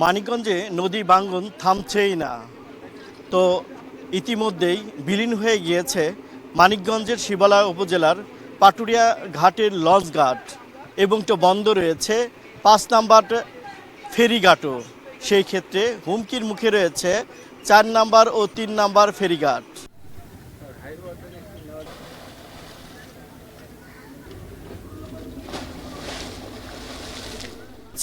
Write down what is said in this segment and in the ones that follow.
মানিকগঞ্জে নদী ভাঙ্গন থামছেই না। তো ইতিমধ্যেই বিলীন হয়ে গিয়েছে মানিকগঞ্জের শিবালয় উপজেলার পাটুরিয়া ঘাটের লঞ্চ ঘাট এবং তো বন্ধ রয়েছে ৫ নাম্বার ফেরিঘাটও। সেই ক্ষেত্রে হুমকির মুখে রয়েছে ৪ নাম্বার ও ৩ নাম্বার ফেরিঘাট।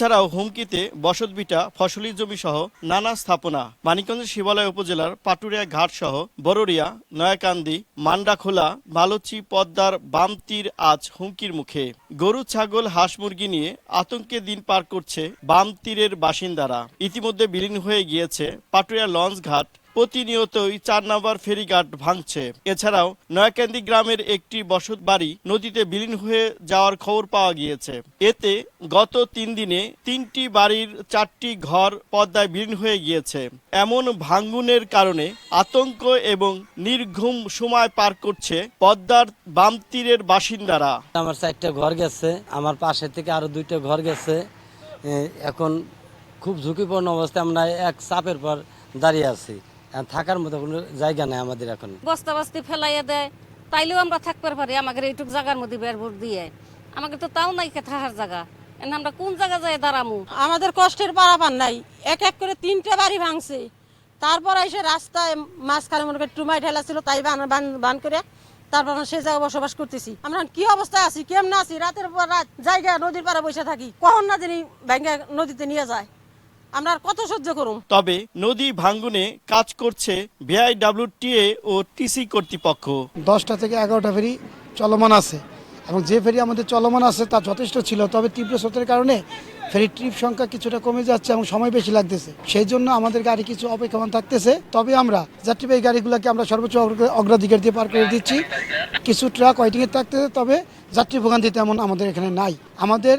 এছাড়াও হুমকিতে বসতভিটা, ফসলি জমি সহ নানা স্থাপনা। মানিকগঞ্জের শিবালয় উপজেলার পাটুরিয়া ঘাট সহ বররিয়া, নয়াকান্দি, মান্ডাখোলা, মালচি, পদ্মার বাম তীর আজ হুমকির মুখে। গরু, ছাগল, হাঁস মুরগি নিয়ে আতঙ্কে দিন পার করছে বাম তীরের বাসিন্দারা। ইতিমধ্যে বিলীন হয়ে গিয়েছে পাটুরিয়া লঞ্চ ঘাট, প্রতিনিয়তই ৪ নাম্বার ফেরিঘাট ভাঙছে। এছাড়াও নয়াকান্দি গ্রামের একটি বসত বাড়ি নদীতে বিলীন হয়ে যাওয়ার খবর পাওয়া গিয়েছে। এতে গত ৩ দিনে ৩টি বাড়ির ৪টি ঘর পদ্মায় বিলীন হয়ে গিয়েছে। এমন ভাঙনের কারণে আতঙ্ক এবং নির্ঘুম সময় পার করছে পদ্মার বাম তীরের বাসিন্দারা। আমার 4টা ঘর গেছে, আমার পাশে থেকে আরো 2টা ঘর গেছে। এখন খুব ঝুঁকিপূর্ণ অবস্থায় আমরা এক চাপের পর দাঁড়িয়ে আছি। থাকার মতো কোনো জায়গা নেই আমাদের এখন। বস্তা বস্তি ফেলাইয়া দেয়, তাইলেও আমরা থাকতে পারি আমাদের এইটুক জায়গার মধ্যে বেরবুর দিয়ে। আমাকে তো তাও নাই থাকার জায়গা, আমরা কোন জায়গা যায় দাঁড়ামু? আমাদের কষ্টের পারাপার নাই। এক এক করে 3টে বাড়ি ভাঙছে। তারপর এসে রাস্তায় মাঝখানে মনে করে টুমাই ঠেলা ছিল, তাই বান করে তারপর আমরা সেই জায়গায় বসবাস করতেছি। আমরা কি অবস্থায় আছি, কেমন আছি, রাতের পর রাত জায়গা নদীর পাড়ে বসে থাকি, কখন না জানি ব্যাঙ্গে নদীতে নিয়ে যায়, আমরা আর কত সহ্য করুম। তবে নদী ভাঙ্গনে কাজ করছে বিআইডব্লিউটিএ ও টিসি কর্তৃপক্ষ। 10টা থেকে 11টা ফেরি চলমান আছে এবং যে ফেরি আমাদের চলমান আছে তা যথেষ্ট ছিল, তবে তীব্র স্রোতের কারণে ফেরির ট্রিপ সংখ্যা কিছুটা কমে যাচ্ছে এবং সময় বেশি লাগতেছে। সেই জন্য আমাদের গাড়ি কিছু অপেক্ষমান থাকতেছে। তবে আমরা যাত্রীবাহী গাড়িগুলোকে আমরা সর্বোচ্চ অগ্রাধিকার দিয়ে পার করে দিচ্ছি। কিছু ট্রাক ওয়েটিংয়ে থাকতেছে, তবে যাত্রী ভোগান্তি তেমন আমাদের এখানে নাই। আমাদের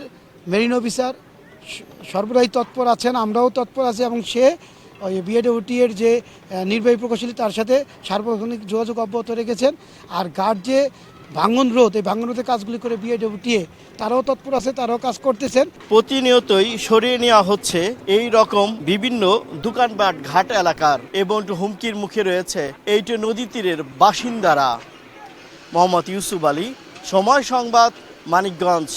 মেরিন অফিসার সর্বদাই তৎপর আছেন, আমরাও তৎপর আছি এবং সে ওই বিআইডব্লিউটি এর যে নির্বাহী প্রকৌশলী তার সাথে সার্বক্ষণিক যোগাযোগ অব্যাহত রেখেছেন। আর গার্ড যে ভাঙন রোধ, এই ভাঙন রোধের কাজগুলি করে বিআইডব্লিউটিএ তারাও তৎপর আছে, তারাও কাজ করতেছেন। প্রতিনিয়তই সরিয়ে নেওয়া হচ্ছে এই রকম বিভিন্ন দোকানপাট ঘাট এলাকার এবং হুমকির মুখে রয়েছে এইটা নদী তীরের বাসিন্দারা। মোহাম্মদ ইউসুফ আলী, সময় সংবাদ, মানিকগঞ্জ।